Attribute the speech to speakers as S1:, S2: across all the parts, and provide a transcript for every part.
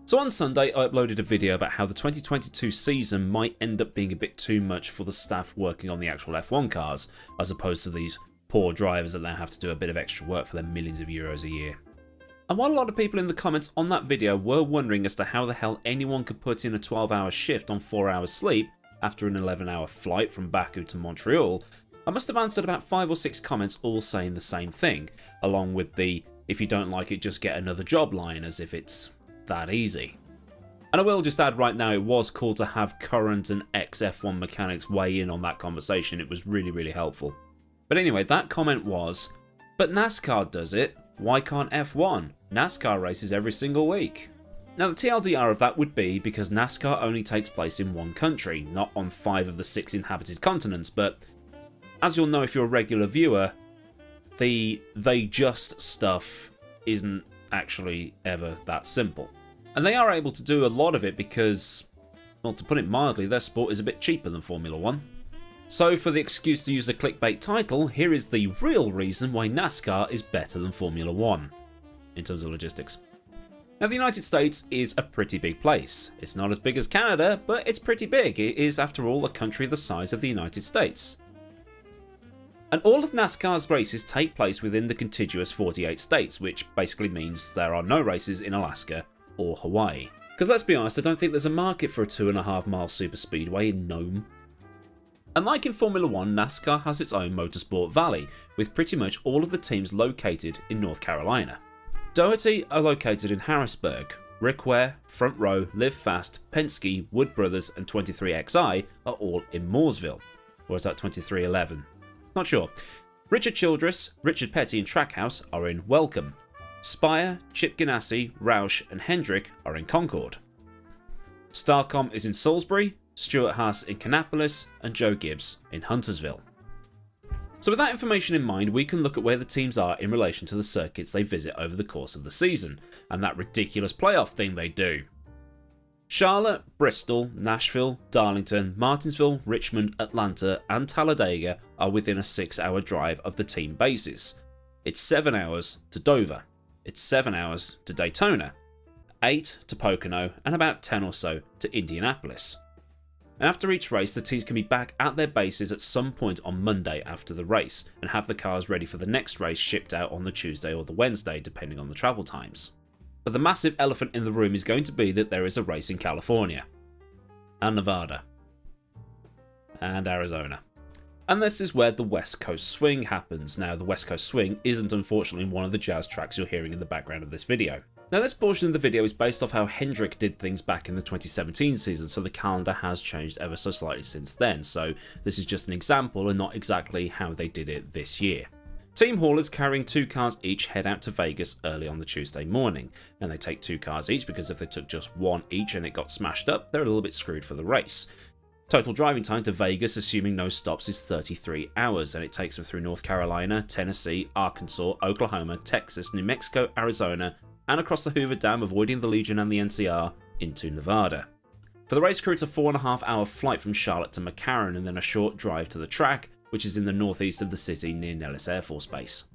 S1: So on Sunday, I uploaded a video about how the 2022 season might end up being a bit too much for the staff working on the actual F1 cars, as opposed to these poor drivers that now have to do a bit of extra work for their millions of euros a year. And while a lot of people in the comments on that video were wondering as to how the hell anyone could put in a 12-hour shift on 4 hours sleep after an 11-hour flight from Baku to Montreal, I must have answered about 5 or 6 comments all saying the same thing, along with the "if you don't like it, just get another job" line, as if it's that easy. And I will just add right now, it was cool to have current and ex-F1 mechanics weigh in on that conversation. It was really helpful. But anyway, that comment was, "But NASCAR does it, why can't F1? NASCAR races every single week." Now the TLDR of that would be because NASCAR only takes place in one country, not on 5 of the 6 inhabited continents, but as you'll know if you're a regular viewer, the "they just" stuff isn't actually ever that simple. And they are able to do a lot of it because, well, to put it mildly, their sport is a bit cheaper than Formula 1. So for the excuse to use a clickbait title, here is the real reason why NASCAR is better than Formula 1, in terms of logistics. Now the United States is a pretty big place. It's not as big as Canada, but it's pretty big. It is, after all, a country the size of the United States. And all of NASCAR's races take place within the contiguous 48 states, which basically means there are no races in Alaska or Hawaii. Because let's be honest, I don't think there's a market for a 2.5-mile superspeedway in Nome. Unlike in Formula 1, NASCAR has its own motorsport valley, with pretty much all of the teams located in North Carolina. Doherty are located in Harrisburg. Rickware, Front Row, Live Fast, Penske, Wood Brothers and 23XI are all in Mooresville. Or is that 2311? Not sure. Richard Childress, Richard Petty and Trackhouse are in Welcome. Spire, Chip Ganassi, Roush and Hendrick are in Concord. Starcom is in Salisbury, Stuart Haas in Kannapolis and Joe Gibbs in Huntersville. So with that information in mind, we can look at where the teams are in relation to the circuits they visit over the course of the season, and that ridiculous playoff thing they do. Charlotte, Bristol, Nashville, Darlington, Martinsville, Richmond, Atlanta and Talladega are within a 6-hour drive of the team bases. It's 7 hours to Dover. It's 7 hours to Daytona, 8 to Pocono and about 10 or so to Indianapolis. And after each race, the teams can be back at their bases at some point on Monday after the race and have the cars ready for the next race shipped out on the Tuesday or the Wednesday depending on the travel times. But the massive elephant in the room is going to be that there is a race in California, and Nevada, and Arizona. And this is where the West Coast Swing happens. Now the West Coast Swing isn't unfortunately one of the jazz tracks you're hearing in the background of this video. Now this portion of the video is based off how Hendrick did things back in the 2017 season, so the calendar has changed ever so slightly since then, so this is just an example and not exactly how they did it this year. Team haulers carrying 2 cars each head out to Vegas early on the Tuesday morning, and they take 2 cars each because if they took just 1 each and it got smashed up, they're a little bit screwed for the race. Total driving time to Vegas, assuming no stops, is 33 hours, and it takes them through North Carolina, Tennessee, Arkansas, Oklahoma, Texas, New Mexico, Arizona, and across the Hoover Dam, avoiding the Legion and the NCR, into Nevada. For the race crew, it's a 4.5-hour flight from Charlotte to McCarran and then a short drive to the track, which is in the northeast of the city near Nellis Air Force Base.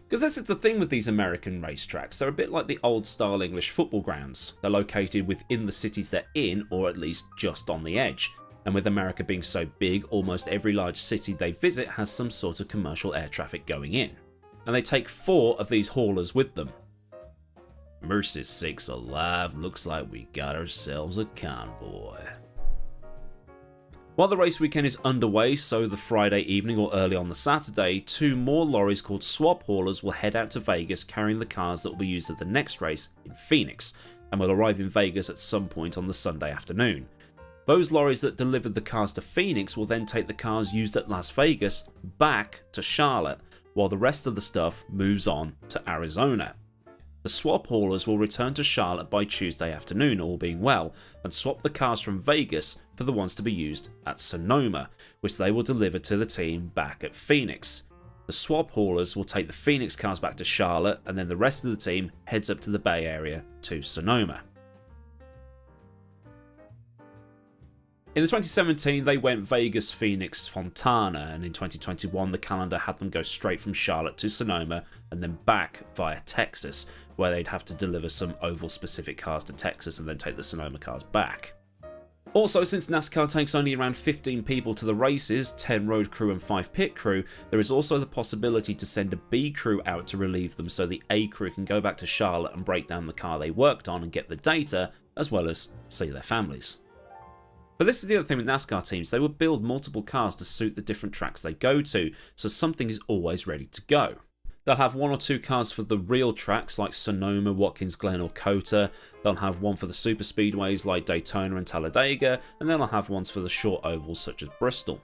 S1: Because this is the thing with these American racetracks, they're a bit like the old style English football grounds. They're located within the cities they're in, or at least just on the edge. And with America being so big, almost every large city they visit has some sort of commercial air traffic going in. And they take 4 of these haulers with them. Mercy sakes alive, looks like we got ourselves a convoy. While the race weekend is underway, so the Friday evening or early on the Saturday, 2 more lorries called swap haulers will head out to Vegas carrying the cars that will be used at the next race in Phoenix, and will arrive in Vegas at some point on the Sunday afternoon. Those lorries that delivered the cars to Phoenix will then take the cars used at Las Vegas back to Charlotte, while the rest of the stuff moves on to Arizona. The swap haulers will return to Charlotte by Tuesday afternoon, all being well, and swap the cars from Vegas for the ones to be used at Sonoma, which they will deliver to the team back at Phoenix. The swap haulers will take the Phoenix cars back to Charlotte, and then the rest of the team heads up to the Bay Area to Sonoma. In the 2017, they went Vegas, Phoenix, Fontana, and in 2021, the calendar had them go straight from Charlotte to Sonoma and then back via Texas, where they'd have to deliver some oval-specific cars to Texas and then take the Sonoma cars back. Also, since NASCAR takes only around 15 people to the races, 10 road crew and 5 pit crew, there is also the possibility to send a B crew out to relieve them so the A crew can go back to Charlotte and break down the car they worked on and get the data, as well as see their families. But this is the other thing with NASCAR teams, they will build multiple cars to suit the different tracks they go to, so something is always ready to go. They'll have 1 or 2 cars for the real tracks like Sonoma, Watkins Glen or COTA, they'll have one for the super speedways like Daytona and Talladega, and then they'll have ones for the short ovals such as Bristol.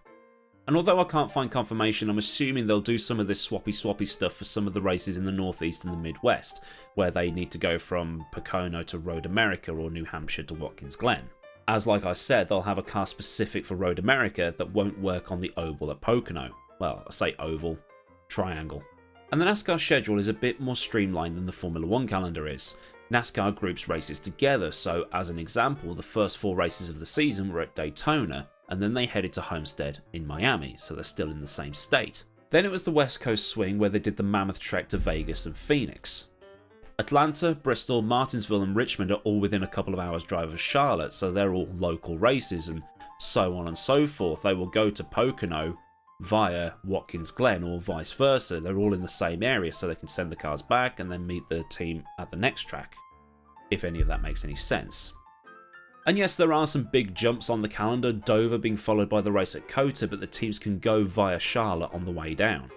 S1: And although I can't find confirmation, I'm assuming they'll do some of this swappy stuff for some of the races in the Northeast and the Midwest, where they need to go from Pocono to Road America or New Hampshire to Watkins Glen. As like I said, they'll have a car specific for Road America that won't work on the oval at Pocono. Well, I say oval, triangle. And the NASCAR schedule is a bit more streamlined than the Formula 1 calendar is. NASCAR groups races together, so as an example, the first 4 races of the season were at Daytona, and then they headed to Homestead in Miami, so they're still in the same state. Then it was the West Coast swing where they did the mammoth trek to Vegas and Phoenix. Atlanta, Bristol, Martinsville and Richmond are all within a couple of hours drive of Charlotte, so they're all local races, and so on and so forth. They will go to Pocono via Watkins Glen or vice versa. They're all in the same area, so they can send the cars back and then meet the team at the next track, if any of that makes any sense. And yes, there are some big jumps on the calendar, Dover being followed by the race at COTA, but the teams can go via Charlotte on the way down.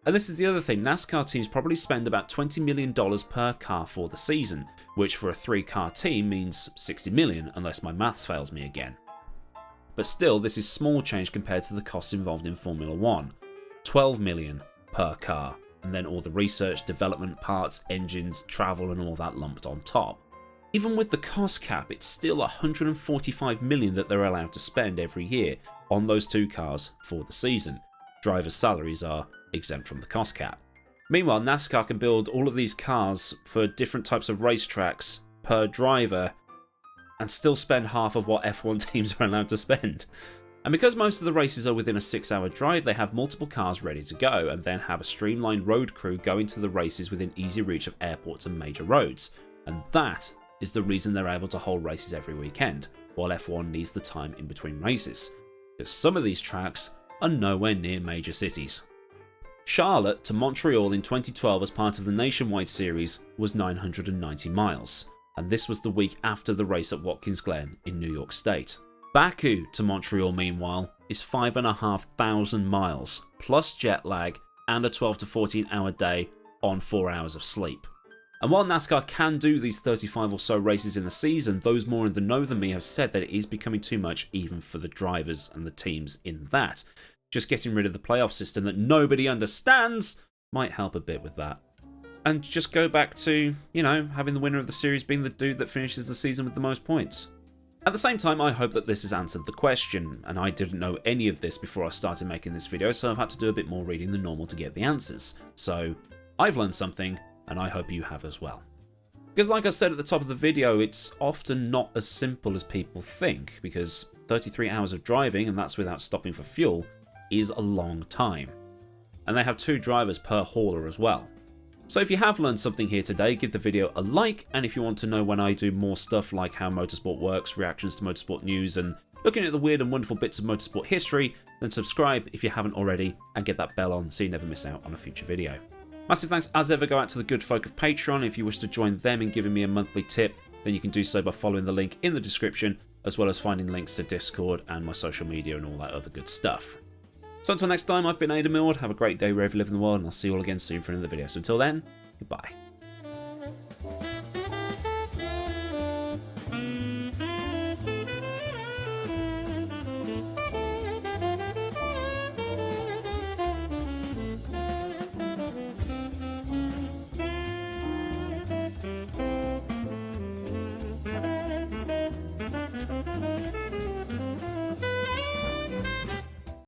S1: And this is the other thing, NASCAR teams probably spend about $20 million per car for the season, which for a 3-car team means $60 million, unless my maths fails me again. But still, this is small change compared to the costs involved in Formula 1. $12 million per car, and then all the research, development, parts, engines, travel and all that lumped on top. Even with the cost cap, it's still $145 million that they're allowed to spend every year on those 2 cars for the season. Drivers' salaries are exempt from the cost cap. Meanwhile, NASCAR can build all of these cars for different types of racetracks per driver and still spend half of what F1 teams are allowed to spend. And because most of the races are within a 6-hour drive, they have multiple cars ready to go and then have a streamlined road crew going to the races within easy reach of airports and major roads. And that is the reason they're able to hold races every weekend, while F1 needs the time in between races, because some of these tracks are nowhere near major cities. Charlotte to Montreal in 2012 as part of the Nationwide Series was 990 miles, and this was the week after the race at Watkins Glen in New York State. Baku to Montreal, meanwhile, is 5,500 miles, plus jet lag and a 12 to 14 hour day on 4 hours of sleep. And while NASCAR can do these 35 or so races in the season, those more in the know than me have said that it is becoming too much even for the drivers and the teams in that. Just getting rid of the playoff system that nobody understands might help a bit with that. And just go back to, having the winner of the series being the dude that finishes the season with the most points. At the same time, I hope that this has answered the question, and I didn't know any of this before I started making this video, so I've had to do a bit more reading than normal to get the answers. So, I've learned something, and I hope you have as well. Because like I said at the top of the video, it's often not as simple as people think, because 33 hours of driving, and that's without stopping for fuel, is a long time. And they have 2 drivers per hauler as well. So if you have learned something here today, give the video a like, and if you want to know when I do more stuff like how motorsport works, reactions to motorsport news, and looking at the weird and wonderful bits of motorsport history, then subscribe if you haven't already, and get that bell on so you never miss out on a future video. Massive thanks as ever go out to the good folk of Patreon. If you wish to join them in giving me a monthly tip, then you can do so by following the link in the description, as well as finding links to Discord and my social media and all that other good stuff. So until next time, I've been Millward. Have a great day wherever you live in the world, and I'll see you all again soon for another video. So until then, goodbye.